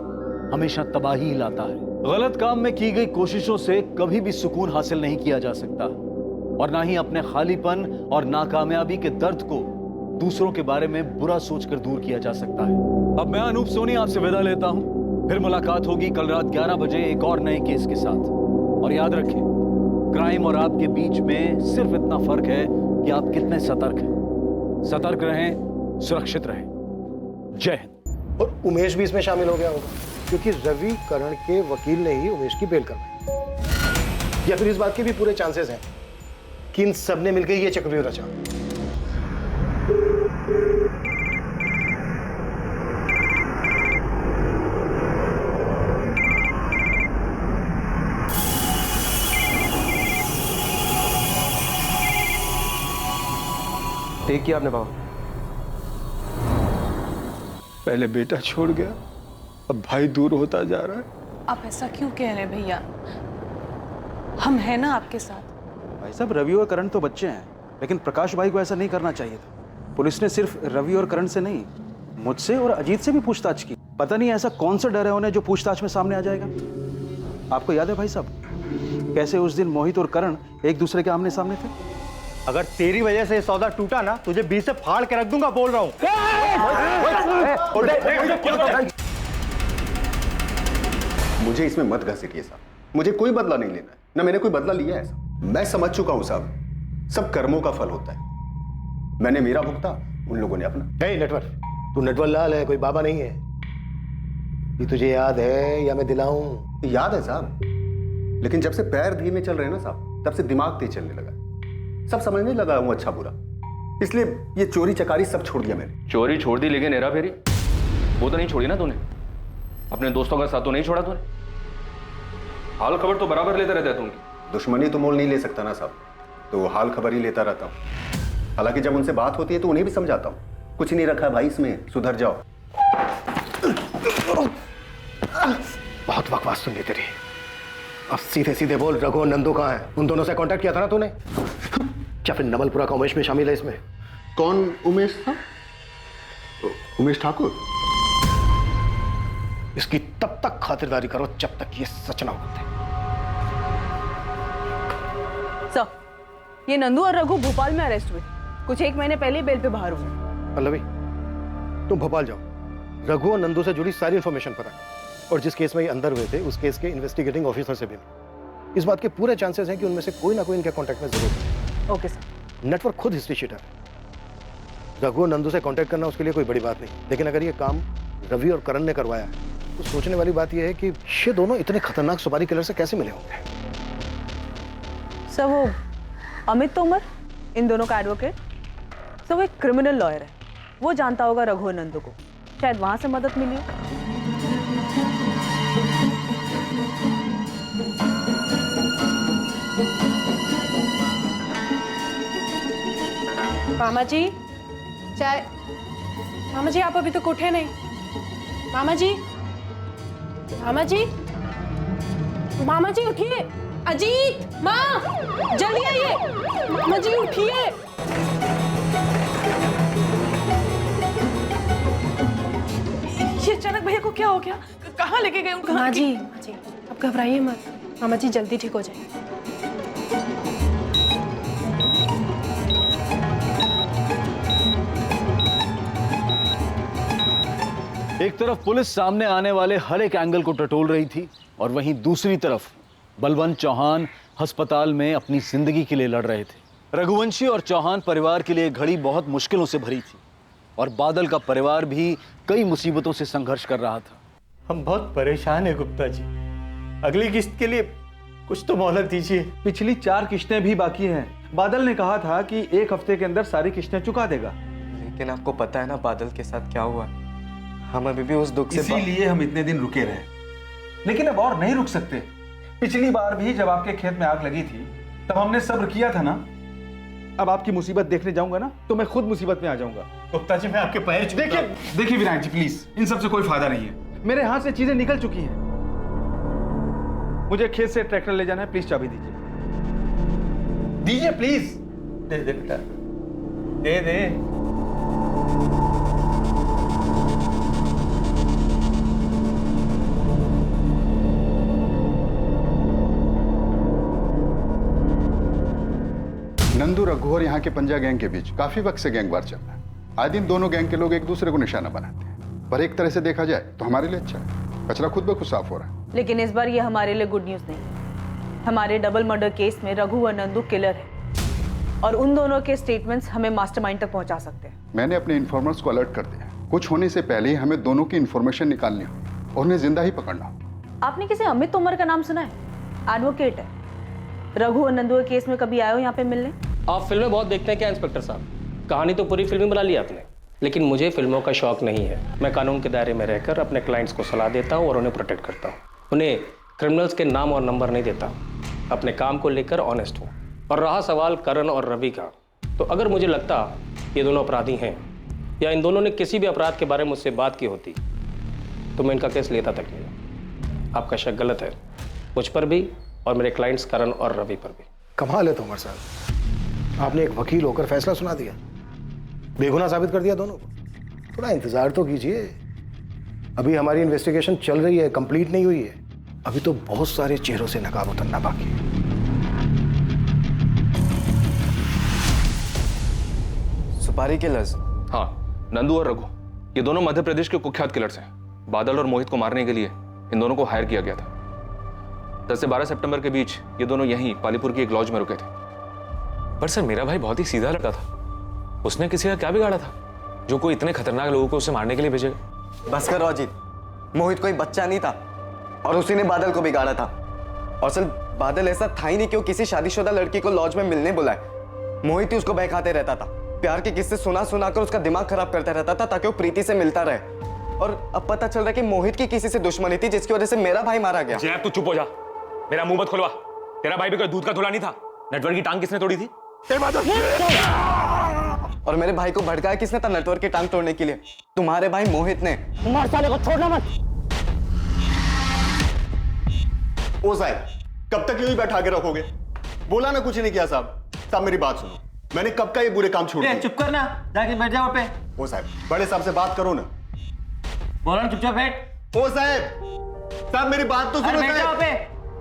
Speaker 10: हमेशा तबाही ही लाता है। गलत काम में की गई कोशिशों से कभी भी सुकून हासिल नहीं किया जा सकता, और ना ही अपने खालीपन और नाकामयाबी के दर्द को दूसरों के बारे में बुरा सोचकर दूर किया जा सकता है। अब मैं अनूप सोनी आपसे विदा लेता हूं। फिर मुलाकात होगी कल रात 11 बजे एक और नए केस के साथ। और याद रखें, क्राइम और आपके बीच में सिर्फ इतना फर्क है कि आप कितने सतर्क हैं। सतर्क रहें, सुरक्षित रहें। जय हिंद।
Speaker 4: और उमेश भी इसमें शामिल हो गया होगा, क्योंकि रवि करण के वकील ने ही उमेश की बेल करवाई। या फिर इस बात के भी पूरे चांसेस हैं कि इन सब ने मिलकर ये चक्रव्यूह रचा।
Speaker 21: ठीक किया आपने बाबा।
Speaker 19: पहले बेटा छोड़ गया, अब भाई दूर होता जा रहा है।
Speaker 2: आप ऐसा क्यों कह रहे हैं भैया? हम हैं ना आपके साथ।
Speaker 17: भाई साहब, रवि और करण तो बच्चे हैं, लेकिन प्रकाश भाई को ऐसा नहीं करना चाहिए था। पुलिस ने सिर्फ रवि और करण से नहीं, मुझसे और अजीत से भी पूछताछ की। पता नहीं ऐसा कौन सा डर है उन्हें जो पूछताछ में सामने आ जाएगा। आपको याद है भाई साहब, कैसे उस दिन मोहित और करण एक दूसरे के आमने सामने थे?
Speaker 21: अगर तेरी वजह से ये सौदा टूटा ना, तुझे बीच से फाड़ के रख दूंगा, बोल रहा हूं।
Speaker 15: मुझे इसमें मत घसीटिए साहब। मुझे कोई बदला नहीं लेना है, ना मैंने कोई बदला लिया है साहब। मैं समझ चुका हूं साहब, सब कर्मों का फल होता है। मैंने मेरा भुगता, उन लोगों ने अपना।
Speaker 4: हे नटवर, तू नटवर लाल है, कोई बाबा नहीं है। ये तुझे याद है या मैं दिलाऊं?
Speaker 15: याद है साहब, लेकिन जब से पैर धीमे चल रहे हैं ना साहब, तब से दिमाग तेज चलने लगा। सब समझने लगा हूं अच्छा बुरा, इसलिए ये चोरी चकारी सब छोड़ दिया मैंने।
Speaker 6: चोरी छोड़ दी, लेकिन हेरा फेरी वो तो नहीं छोड़ी ना तूने। अपने दोस्तों का साथ तो नहीं छोड़ा तूने। हाल खबर तो बराबर लेते रहता है तुम।
Speaker 15: दुश्मनी तो मोल नहीं ले सकता ना साहब, तो हाल खबर ही लेता रहता हूँ। हालांकि जब उनसे बात होती है तो उन्हें भी समझाता हूँ, कुछ नहीं रखा भाई इसमें, सुधर जाओ।
Speaker 4: बहुत बकवास सुन ली तेरी। अब सीधे सीधे बोल, रघु और नंदू कहाँ है? उन दोनों से कांटेक्ट किया था ना तूने? क्या फिर नमलपुरा का उमेश में शामिल है इसमें?
Speaker 15: कौन उमेश था? उमेश ठाकुर।
Speaker 4: इसकी तब तक खातिरदारी करो जब तक ये सच ना होते।
Speaker 8: सर, ये नंदू और रघु भोपाल में अरेस्ट हुए। कुछ एक महीने पहले बेल पे बाहर हुए।
Speaker 4: पल्लवी, तुम भोपाल जाओ, रघु और नंदू से जुड़ी सारी इंफॉर्मेशन पता करो, और जिस केस में ये अंदर हुए थे उस केस के इन्वेस्टिगेटिंग ऑफिसर से भी। इस बात के पूरे चांसेस हैं कि उनमें से कोई ना कोई इनके कांटेक्ट में जरूर है।
Speaker 8: Okay sir.
Speaker 4: नेटवर्क खुद हिस्ट्री शीटर है। रघु और नंदू से कांटेक्ट करना उसके लिए कोई बड़ी बात नहीं, लेकिन अगर ये काम रवि और करण ने करवाया है तो सोचने वाली बात यह है कि ये दोनों इतने खतरनाक सुपारी किलर से कैसे मिले होंगे?
Speaker 8: सर वो अमित तोमर, इन दोनों का एडवोकेट, सर वो एक क्रिमिनल लॉयर है। वो जानता होगा रघु और नंदू को, शायद वहां से मदद मिली हो।
Speaker 2: मामा जी चाय। मामा जी आप अभी तक उठे नहीं। मामा जी, मामा जी, मामा जी उठिए। अजीत, माँ जल्दी आइए। मामा जी उठिए।
Speaker 9: ये अचानक भैया को क्या हो गया? कहाँ लेके गए उनको?
Speaker 2: माँ जी आप घबराइए मत, मामा जी जल्दी ठीक हो जाएंगे।
Speaker 10: एक तरफ पुलिस सामने आने वाले हर एक एंगल को टटोल रही थी और वहीं दूसरी तरफ बलवंत चौहान अस्पताल में अपनी जिंदगी के लिए लड़ रहे थे। रघुवंशी और चौहान परिवार के लिए घड़ी बहुत मुश्किलों से भरी थी और बादल का परिवार भी कई मुसीबतों से संघर्ष कर रहा था।
Speaker 21: हम बहुत परेशान हैं गुप्ता जी, अगली किस्त के लिए कुछ तो मोहलत दीजिए।
Speaker 6: पिछली 4 किस्तें भी बाकी हैं। बादल ने कहा था कि 1 हफ्ते के अंदर सारी किस्तें चुका देगा।
Speaker 18: लेकिन आपको पता है ना बादल के साथ क्या हुआ? हम अभी भी उस दुख से
Speaker 6: इसीलिए हम इतने दिन रुके रहे, लेकिन अब और नहीं रुक सकते। पिछली बार भी जब आपके खेत में आग लगी थी तब हमने सब्र किया था ना। अब आपकी मुसीबत देखने जाऊंगा ना तो मैं खुद मुसीबत में आ जाऊंगा।
Speaker 21: गुप्ता जी मैं आपके पैर छूता हूं।
Speaker 6: देखिए विनायक जी प्लीज, इन सब से कोई फायदा नहीं है। मेरे हाथ से चीजें निकल चुकी हैं। मुझे खेत से ट्रैक्टर ले जाना है, प्लीज चाबी दीजिए। दीजिए प्लीज।
Speaker 21: दे दे बेटा, दे दे।
Speaker 22: नंदू, रघु और यहाँ के पंजा गैंग के बीच काफी वक्त से गैंगवार चल रहा है। आए दिन दोनों गैंग के लोग एक दूसरे को निशाना बनाते हैं, पर एक तरह से देखा जाए तो हमारे लिए अच्छा है। कचरा खुद ब खुद साफ हो रहा है।
Speaker 8: लेकिन इस बार ये हमारे लिए गुड न्यूज नहीं है। हमारे डबल मर्डर केस में रघु और नंदू किलर है और उन दोनों के स्टेटमेंट्स हमें मास्टरमाइंड तक पहुंचा सकते हैं।
Speaker 22: मैंने अपने इन्फॉर्मर्स को अलर्ट कर दिया। कुछ होने से पहले ही हमें दोनों की इन्फॉर्मेशन निकालनी हो और उन्हें जिंदा ही पकड़ना हो।
Speaker 8: आपने किसी अमित तोमर का नाम सुना है? एडवोकेट है। रघु और नंदू के केस में कभी आए हो यहाँ पे मिलने?
Speaker 16: आप फिल्में बहुत देखते हैं क्या इंस्पेक्टर साहब? कहानी तो पूरी फिल्म बना ली आपने, लेकिन मुझे फिल्मों का शौक नहीं है। मैं कानून के दायरे में रहकर अपने क्लाइंट्स को सलाह देता हूँ और उन्हें प्रोटेक्ट करता हूँ। उन्हें क्रिमिनल्स के नाम और नंबर नहीं देता। अपने काम को लेकर ऑनेस्ट हूँ। और रहा सवाल करण और रवि का, तो अगर मुझे लगता ये दोनों अपराधी हैं या इन दोनों ने किसी भी अपराध के बारे में मुझसे बात की होती तो मैं इनका केस लेता तक नहीं। आपका शक गलत है, मुझ पर भी और मेरे क्लाइंट्स करण और रवि पर भी।
Speaker 4: कमाल है तोमर साहब, आपने एक वकील होकर फैसला सुना दिया, बेगुनाह साबित कर दिया दोनों को। थोड़ा इंतजार तो कीजिए, अभी हमारी इन्वेस्टिगेशन चल रही है, कंप्लीट नहीं हुई है। अभी तो बहुत सारे चेहरों से नकाब उतरना बाकी है।
Speaker 18: सुपारी किलर्स?
Speaker 6: हाँ, नंदू और रघु ये दोनों मध्य प्रदेश के कुख्यात किलर्स हैं। बादल और मोहित को मारने के लिए इन दोनों को हायर किया गया था। 10 से 12 सितंबर के बीच ये दोनों यहीं पालीपुर की एक लॉज में रुके थे।
Speaker 3: पर सर मेरा भाई बहुत ही सीधा लड़का था। उसने किसी का क्या बिगाड़ा था जो कोई इतने खतरनाक लोगों को उसे मारने के लिए भेजेगा?
Speaker 18: बस करो अजीत, मोहित कोई बच्चा नहीं था और उसी ने बादल को बिगाड़ा था। और सिर्फ बादल ऐसा था ही नहीं कि वो किसी शादीशुदा लड़की को लॉज में मिलने बुलाए। मोहित ही उसको बहकाते रहता था, प्यार के किस्से सुना सुनाकर उसका दिमाग खराब करता रहता था ताकि वो प्रीति से मिलता रहे। और अब पता चल रहा है कि मोहित की किसी से दुश्मनी थी जिसकी वजह से मेरा भाई मारा गया।
Speaker 3: जैब तू चुप हो जा, मेरा मुंह मत खुलवा। तेरा भाई भी कोई दूध का धुला नहीं था। नेटवर्क की टांग किसने तोड़ी थी?
Speaker 18: और मेरे भाई को भड़काया किसने था नेटवर्क की टांग तोड़ने के लिए? तुम्हारे भाई मोहित ने।
Speaker 1: मार साले को, छोड़ना मत।
Speaker 15: ओ साहब, कब तक यूं ही बैठा के रखोगे? बोला ना कुछ नहीं किया साहब। साहब मेरी बात सुनो, मैंने कब का ये बुरे काम छोड़ दिए?
Speaker 21: चुप करना, जाके बैठ जाओ पे।
Speaker 15: ओ साहब, बड़े साहब से बात करो ना।
Speaker 21: बोला ना चुपचाप बैठ।
Speaker 15: ओ साहब, साहब मेरी बात तो सुनो साहब।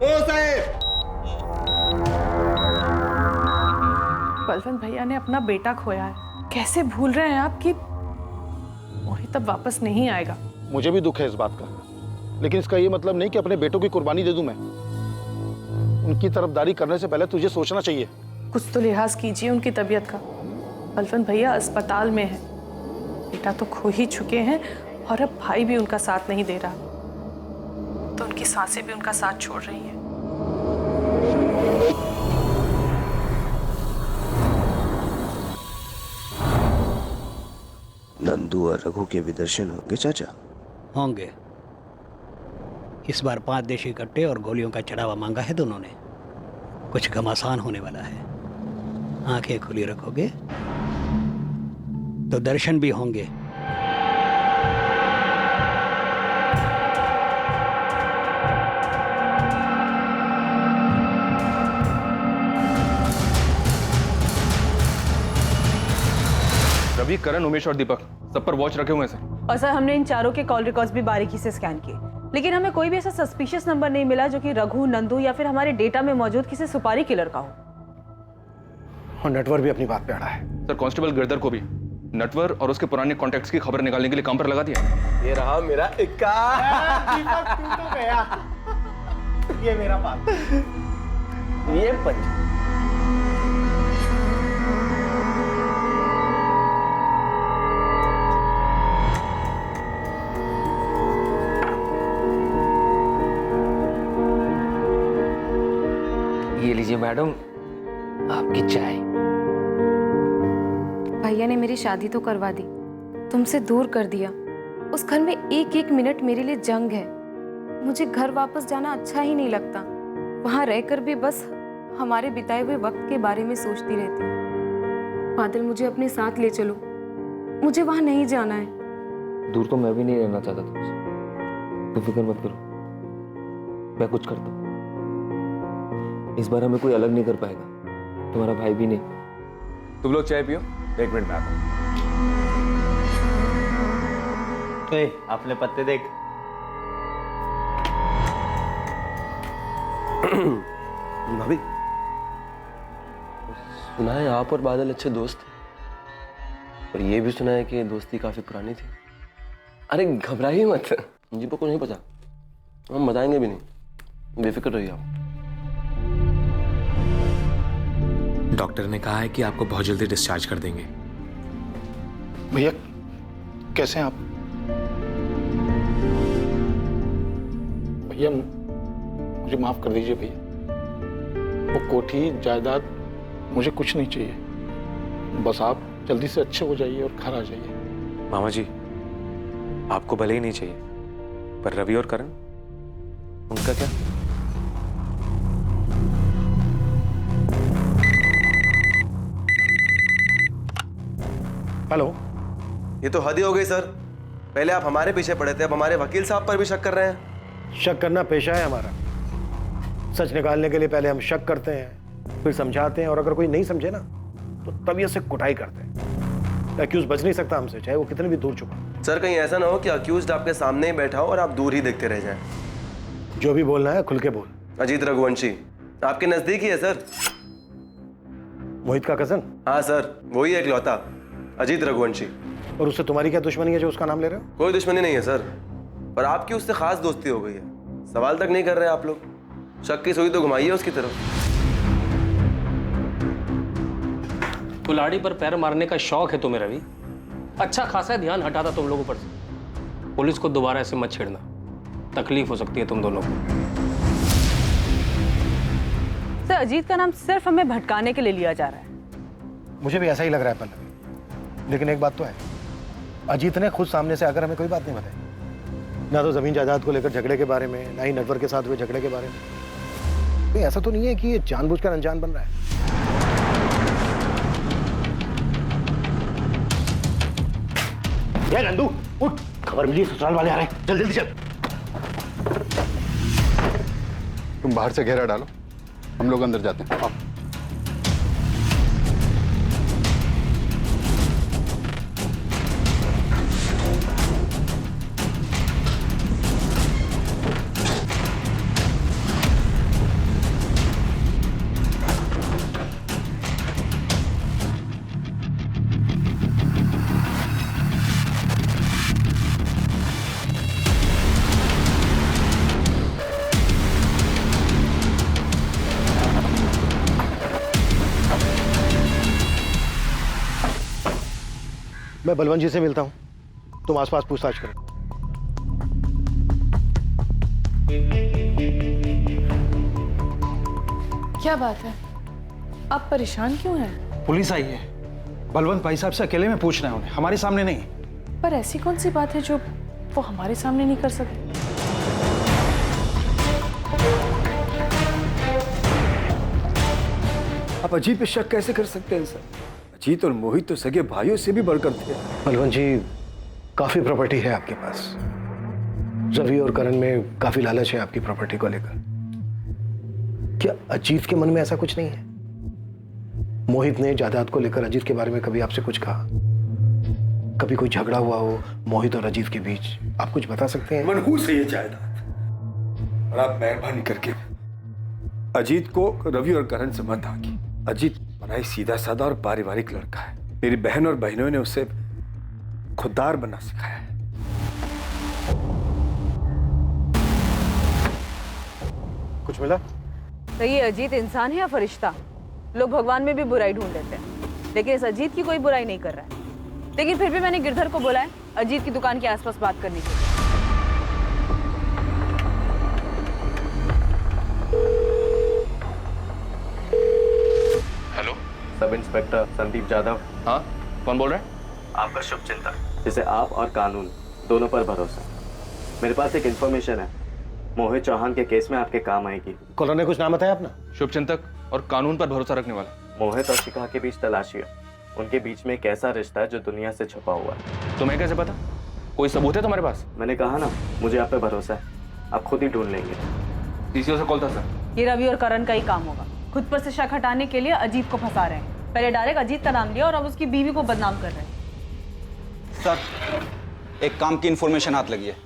Speaker 15: ओ साहब,
Speaker 9: बलवंत भैया ने अपना बेटा खोया है, कैसे भूल रहे हैं आप कि मोहित अब वापस नहीं आएगा?
Speaker 12: मुझे भी दुख है इस बात का, लेकिन इसका ये मतलब नहीं कि अपने बेटों की कुर्बानी दे दूं मैं। उनकी तरफदारी करने से पहले तुझे सोचना चाहिए।
Speaker 9: कुछ तो लिहाज कीजिए उनकी तबीयत का। बलवंत भैया अस्पताल में है, बेटा तो खो ही चुके हैं और अब भाई भी उनका साथ नहीं दे रहा। तो उनकी सांसें भी उनका साथ छोड़ रही हैं।
Speaker 5: नंदू और रघु के भी दर्शन होंगे चाचा?
Speaker 17: होंगे। इस बार 5 देशी कट्टे और गोलियों का चढ़ावा मांगा है दोनों ने। कुछ घमासान होने वाला है। आंखें खुली रखोगे तो दर्शन भी होंगे।
Speaker 6: रवि, करण, उमेश और दीपक सब पर वॉच रखे हुए हैं सर।
Speaker 8: और सर हमने इन चारों के कॉल रिकॉर्ड्स भी बारीकी से स्कैन किए, लेकिन हमें कोई भी ऐसा सस्पिशियस नंबर नहीं मिला जो कि रघु, नंदू या फिर हमारे डेटा में मौजूद किसी सुपारी किलर का हो।
Speaker 4: और नटवर भी अपनी बात पे अड़ा है।
Speaker 6: सर कांस्टेबल गिरधर को भी नटवर और उसके पुराने कॉन्टैक्ट्स की खबर निकालने के लिए काम पर लगा दिया।
Speaker 21: ये रहा मेरा इक्का।
Speaker 1: दीपक तू तो गया। ये मेरा बात।
Speaker 21: ये पंच।
Speaker 14: ये लीजिए मैडम, आपकी चाय।
Speaker 13: भैया ने मेरी शादी तो करवा दी, तुमसे दूर कर दिया। उस घर में एक एक मिनट मेरे लिए जंग है। मुझे घर वापस जाना अच्छा ही नहीं लगता। वहां रहकर भी बस हमारे बिताए हुए वक्त के बारे में सोचती रहती हूँ। बादल, मुझे अपने साथ ले चलो, मुझे वहां नहीं जाना है।
Speaker 14: दूर तो मैं भी नहीं रहना चाहता तुमसे, तो फिक्र मत करो, मैं कुछ करता हूँ। इस बार हमें कोई अलग नहीं कर पाएगा, तुम्हारा भाई भी नहीं।
Speaker 3: तुम लोग चाय पियो, 1 मिनट में आता हूं।
Speaker 11: अपने पत्ते देख।
Speaker 23: भाभी, सुना है आप और बादल अच्छे दोस्त थे, और ये भी सुना है कि दोस्ती काफी पुरानी थी। अरे घबराइए मत, मुझे को नहीं पता, हम बताएंगे भी नहीं, बेफिक्र रहिए आप।
Speaker 3: डॉक्टर ने कहा है कि आपको बहुत जल्दी डिस्चार्ज कर देंगे।
Speaker 12: भैया कैसे हैं आप? भैया मुझे माफ कर दीजिए भैया, वो कोठी जायदाद मुझे कुछ नहीं चाहिए, बस आप जल्दी से अच्छे हो जाइए और घर आ जाइए।
Speaker 3: मामा जी, आपको भले ही नहीं चाहिए, पर रवि और करण, उनका क्या?
Speaker 23: हेलो। ये तो हद ही हो गई सर, पहले आप हमारे पीछे पड़े थे, अब हमारे वकील साहब पर भी शक कर रहे हैं।
Speaker 4: शक करना पेशा है हमारा। सच निकालने के लिए पहले हम शक करते हैं, फिर समझाते हैं, और अगर कोई नहीं समझे ना तो तभी उससे कुटाई करते हैं। अक्यूज बच नहीं सकता हमसे, चाहे वो कितने भी दूर छुपा।
Speaker 23: सर कहीं ऐसा ना हो कि अक्यूज्ड आपके सामने ही बैठा हो और आप दूर ही देखते रह जाएं।
Speaker 4: जो भी बोलना है खुल के बोल।
Speaker 23: अजीत रघुवंशी आपके नजदीक ही है सर।
Speaker 4: मोहित का कजन?
Speaker 23: हाँ सर, वही है इकलौता अजीत रघुवंशी।
Speaker 4: और उससे तुम्हारी क्या दुश्मनी है जो उसका नाम ले रहे हो?
Speaker 23: कोई दुश्मनी नहीं है सर, पर आपकी उससे खास दोस्ती हो गई है। सवाल तक नहीं कर रहे आप लोग, शक की सुई तो घुमाइए उसकी तरफ।
Speaker 16: कुल्हाड़ी पर पैर मारने का शौक है तुम्हें रवि? अच्छा खासा ध्यान हटाता तुम लोगों पर से। पुलिस को दोबारा ऐसे मत छेड़ना, तकलीफ हो सकती है तुम दोनों को।
Speaker 8: सर अजीत का नाम सिर्फ हमें भटकाने के लिए लिया जा रहा है।
Speaker 4: मुझे भी ऐसा ही लग रहा है पल्लवी, लेकिन एक बात तो है, अजीत ने खुद सामने से आकर हमें कोई बात नहीं बताई, ना तो जमीन जायदाद को लेकर झगड़े के बारे में, ना ही नटवर के साथ हुए झगड़े के बारे में। तो ऐसा तो नहीं है कि ये जानबूझकर अनजान बन रहा है।
Speaker 12: नंदू उठ, खबर मिली ससुराल वाले आ रहे हैं, चल जल्दी चल।
Speaker 22: तुम बाहर से घेरा डालो, हम लोग अंदर जाते हैं।
Speaker 4: मैं बलवंत जी से मिलता हूं, तुम आसपास पूछताछ करो।
Speaker 9: क्या बात है, आप परेशान क्यों हैं?
Speaker 10: पुलिस आई है, बलवंत भाई साहब से अकेले में पूछ रहे हैं उन्हें, हमारे सामने नहीं।
Speaker 9: पर ऐसी कौन सी बात है जो वो हमारे सामने नहीं कर सकते?
Speaker 7: आप अजीत पे शक कैसे कर सकते हैं सर? अजीत और मोहित तो सगे भाइयों से भी बढ़कर थे।
Speaker 4: बलवंत जी, काफी प्रॉपर्टी है आपके पास। रवि और करण में काफी लालच है आपकी प्रॉपर्टी को लेकर। क्या अजीत के मन में ऐसा कुछ नहीं है? मोहित ने जायदाद को लेकर अजीत के बारे में कभी आपसे कुछ कहा? कभी कोई झगड़ा हुआ हो मोहित और अजीत के बीच? आप कुछ बता सकते हैं?
Speaker 7: मनहूस है ये जायदाद, और आप मेहरबानी करके अजीत को रवि और करण से मत आगे। अजीत बड़ा ही सीधा साधा और पारिवारिक लड़का है। मेरी बहन और बहनों ने उसे खुददार बनना सिखाया है।
Speaker 4: कुछ मिला?
Speaker 8: तो ये अजीत इंसान है या फरिश्ता? लोग भगवान में भी बुराई ढूंढ लेते हैं, लेकिन इस अजीत की कोई बुराई नहीं कर रहा है। लेकिन फिर भी मैंने गिरधर को बोला है अजीत की दुकान के आसपास बात करने के लिए।
Speaker 6: Hello,
Speaker 11: sub inspector Sandeep Yadav.
Speaker 6: हाँ, कौन बोल रहे हैं?
Speaker 11: आपका शुभ चिंतक, जिसे आप और कानून दोनों पर भरोसा। मेरे पास एक इंफॉर्मेशन है, मोहित चौहान के केस में आपके काम आएगी।
Speaker 4: कॉलर ने कुछ नाम बताया अपना?
Speaker 6: शुभ चिंतक और कानून पर भरोसा रखने वाला।
Speaker 11: मोहित और शिखा के बीच तलाशी है। उनके बीच में एक ऐसा रिश्ता है जो दुनिया से छुपा हुआ है।
Speaker 6: तुम्हें कैसे पता? कोई सबूत है तुम्हारे पास?
Speaker 11: मैंने कहा ना, मुझे आप पे भरोसा है, आप खुद ही ढूंढ लेंगे।
Speaker 6: सीसीओ से कॉल था सर।
Speaker 8: ये रवि और करण का ही काम होगा। खुद पर से शक हटाने के लिए अजीत को फंसा रहे हैं। पहले डायरेक्ट अजीत का नाम लिया और अब उसकी बीवी को बदनाम कर रहे हैं।
Speaker 19: सर, एक काम की इन्फॉर्मेशन हाथ लगी है।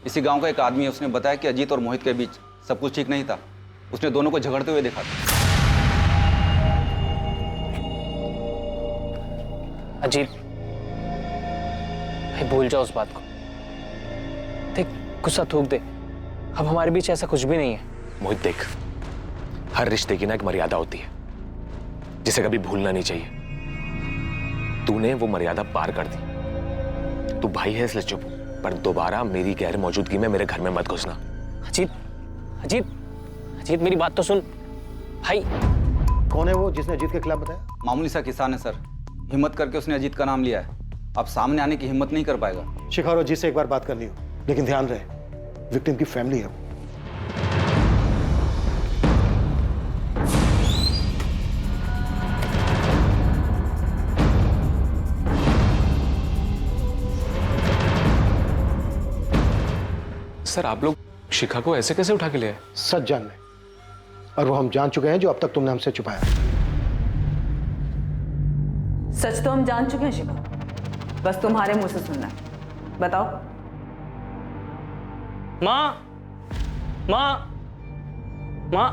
Speaker 19: इसी गांव का एक आदमी है, उसने बताया कि अजीत और मोहित के बीच सब कुछ ठीक नहीं था। उसने दोनों को झगड़ते हुए देखा था।
Speaker 1: अजीत भाई, भूल जाओ उस बात को। देख, गुस्सा थूक दे। अब हमारे बीच ऐसा कुछ भी नहीं है।
Speaker 3: मोहित देख, हर रिश्ते की ना एक मर्यादा होती है जिसे कभी भूलना नहीं चाहिए। तूने वो मर्यादा पार कर दी। तू भाई है इसलिए चुप, पर दोबारा मेरी गैर मौजूदगी में मेरे घर में मत घुसना।
Speaker 1: अजीत, अजीत, अजीत, मेरी बात तो सुन भाई।
Speaker 4: कौन है वो जिसने अजीत के खिलाफ बताया?
Speaker 19: मामूली सा किसान है सर, हिम्मत करके उसने अजीत का नाम लिया है। अब सामने आने की हिम्मत नहीं कर पाएगा।
Speaker 4: शिखा और अजीत से एक बार बात करनी हो, लेकिन ध्यान रहे विक्टिम की फैमिली है वो।
Speaker 3: सर, आप लोग शिखा को ऐसे कैसे उठा के ले आए?
Speaker 4: सच जानने, और वो हम जान चुके हैं जो अब तक तुमने हमसे छुपाया।
Speaker 8: सच तो हम जान चुके हैं शिखा, बस तुम्हारे मुंह से सुनना है। बताओ।
Speaker 1: माँ, माँ, माँ।